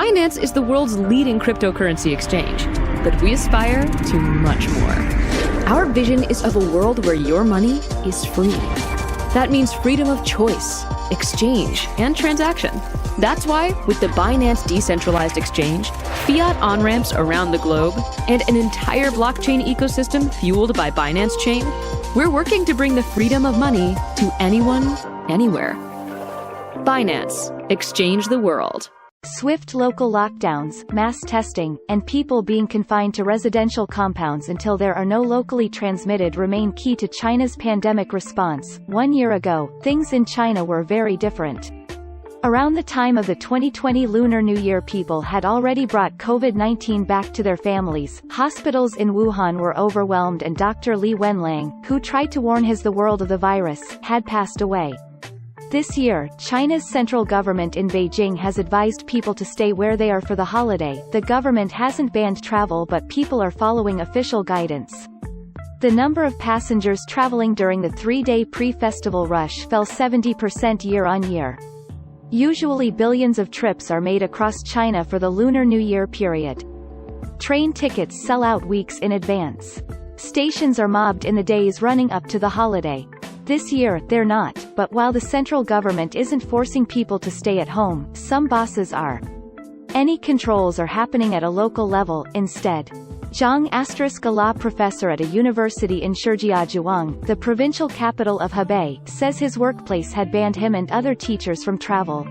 Binance is the world's leading cryptocurrency exchange, but we aspire to much more. Our vision is of a world where your money is free. That means freedom of choice, exchange, and transaction. That's why, with the Binance Decentralized Exchange, fiat on-ramps around the globe, and an entire blockchain ecosystem fueled by Binance Chain, we're working to bring the freedom of money to anyone, anywhere. Binance. Exchange the world. Swift local lockdowns, mass testing, and people being confined to residential compounds until there are no locally transmitted remain key to China's pandemic response. 1 year ago, things in China were very different. Around the time of the 2020 Lunar New Year, people had already brought COVID-19 back to their families. Hospitals in Wuhan were overwhelmed, and Dr. Li Wenliang, who tried to warn the world of the virus, had passed away. This year, China's central government in Beijing has advised people to stay where they are for the holiday. The government hasn't banned travel, but people are following official guidance. The number of passengers traveling during the 3-day pre-festival rush fell 70% year-on-year. Usually billions of trips are made across China for the Lunar New Year period. Train tickets sell out weeks in advance. Stations are mobbed in the days running up to the holiday. This year, they're not, but while the central government isn't forcing people to stay at home, some bosses are. Any controls are happening at a local level, instead. Zhang *, a law professor at a university in Shijiazhuang, the provincial capital of Hebei, says his workplace had banned him and other teachers from travel.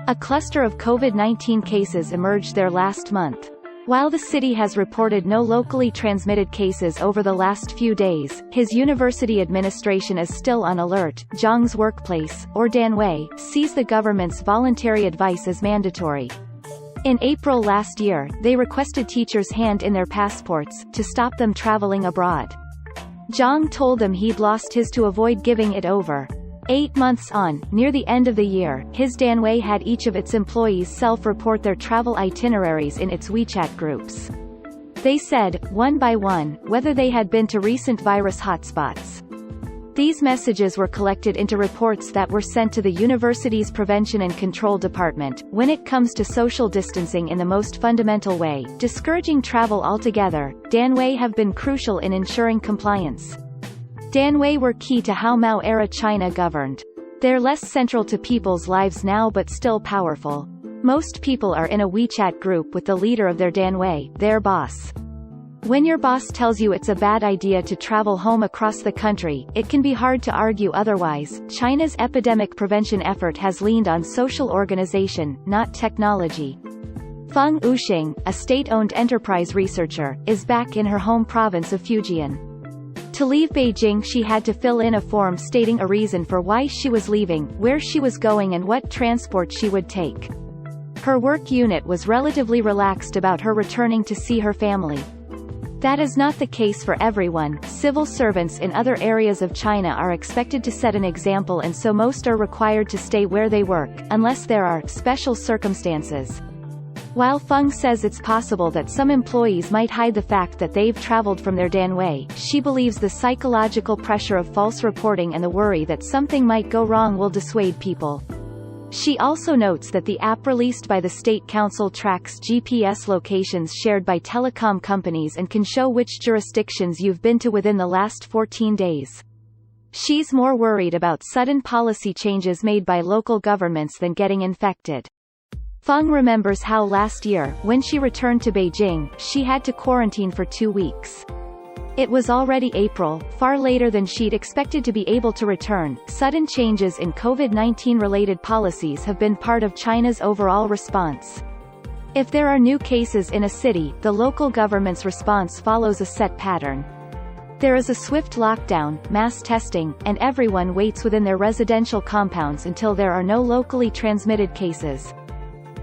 A cluster of COVID-19 cases emerged there last month. While the city has reported no locally transmitted cases over the last few days, his university administration is still on alert. Zhang's workplace, or Danwei, sees the government's voluntary advice as mandatory. In April last year, they requested teachers hand in their passports, to stop them traveling abroad. Zhang told them he'd lost his to avoid giving it over. 8 months on, near the end of the year, his Danwei had each of its employees self-report their travel itineraries in its WeChat groups. They said, one by one, whether they had been to recent virus hotspots. These messages were collected into reports that were sent to the university's Prevention and Control Department. When it comes to social distancing in the most fundamental way, discouraging travel altogether, Danwei have been crucial in ensuring compliance. Danwei were key to how Mao-era China governed. They're less central to people's lives now, but still powerful. Most people are in a WeChat group with the leader of their Danwei, their boss. When your boss tells you it's a bad idea to travel home across the country, it can be hard to argue otherwise. China's epidemic prevention effort has leaned on social organization, not technology. Feng Wuxing, a state-owned enterprise researcher, is back in her home province of Fujian. To leave Beijing, she had to fill in a form stating a reason for why she was leaving, where she was going, and what transport she would take. Her work unit was relatively relaxed about her returning to see her family. That is not the case for everyone. Civil servants in other areas of China are expected to set an example, and so most are required to stay where they work, unless there are special circumstances. While Feng says it's possible that some employees might hide the fact that they've traveled from their Danwei, she believes the psychological pressure of false reporting and the worry that something might go wrong will dissuade people. She also notes that the app released by the State Council tracks GPS locations shared by telecom companies and can show which jurisdictions you've been to within the last 14 days. She's more worried about sudden policy changes made by local governments than getting infected. Feng remembers how last year, when she returned to Beijing, she had to quarantine for 2 weeks. It was already April, far later than she'd expected to be able to return. Sudden changes in COVID-19 related policies have been part of China's overall response. If there are new cases in a city, the local government's response follows a set pattern. There is a swift lockdown, mass testing, and everyone waits within their residential compounds until there are no locally transmitted cases.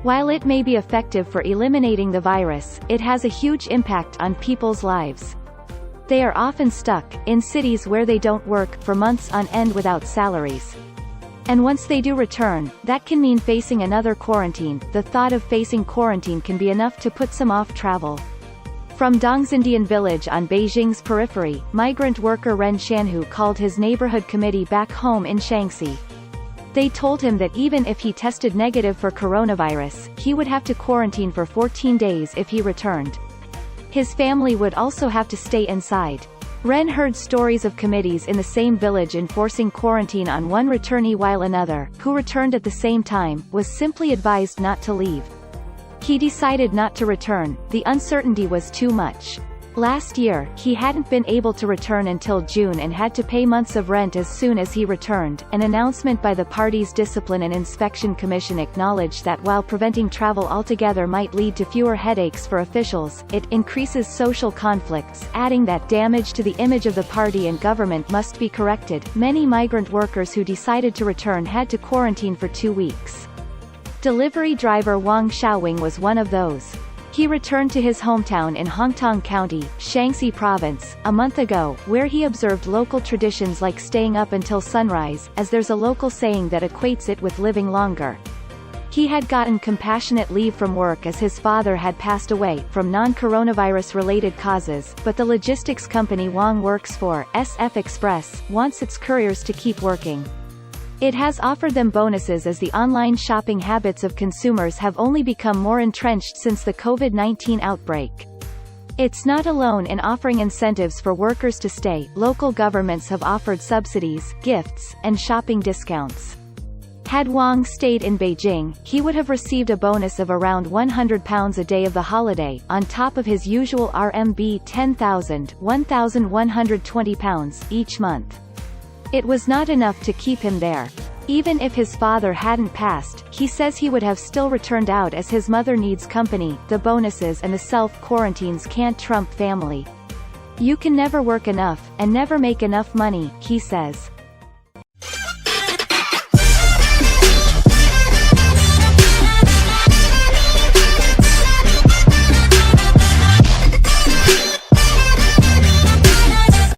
While it may be effective for eliminating the virus, it has a huge impact on people's lives. They are often stuck, in cities where they don't work, for months on end without salaries. And once they do return, that can mean facing another quarantine. The thought of facing quarantine can be enough to put some off travel. From Dongxindian village on Beijing's periphery, migrant worker Ren Shanhu called his neighborhood committee back home in Shaanxi. They told him that even if he tested negative for coronavirus, he would have to quarantine for 14 days if he returned. His family would also have to stay inside. Ren heard stories of committees in the same village enforcing quarantine on one returnee while another, who returned at the same time, was simply advised not to leave. He decided not to return, the uncertainty was too much. Last year, he hadn't been able to return until June and had to pay months of rent as soon as he returned. An announcement by the party's Discipline and Inspection Commission acknowledged that while preventing travel altogether might lead to fewer headaches for officials, it increases social conflicts, adding that damage to the image of the party and government must be corrected. Many migrant workers who decided to return had to quarantine for 2 weeks. Delivery driver Wang Xiaowing was one of those. He returned to his hometown in Hongtong County, Shaanxi Province, a month ago, where he observed local traditions like staying up until sunrise, as there's a local saying that equates it with living longer. He had gotten compassionate leave from work as his father had passed away, from non-coronavirus-related causes, but the logistics company Wang works for, SF Express, wants its couriers to keep working. It has offered them bonuses as the online shopping habits of consumers have only become more entrenched since the COVID-19 outbreak. It's not alone in offering incentives for workers to stay. Local governments have offered subsidies, gifts, and shopping discounts. Had Wang stayed in Beijing, he would have received a bonus of around £100 a day of the holiday, on top of his usual RMB 10,000 £1,120 each month. It was not enough to keep him there. Even if his father hadn't passed, he says he would have still returned out as his mother needs company. The bonuses and the self-quarantines can't trump family. You can never work enough, and never make enough money, he says.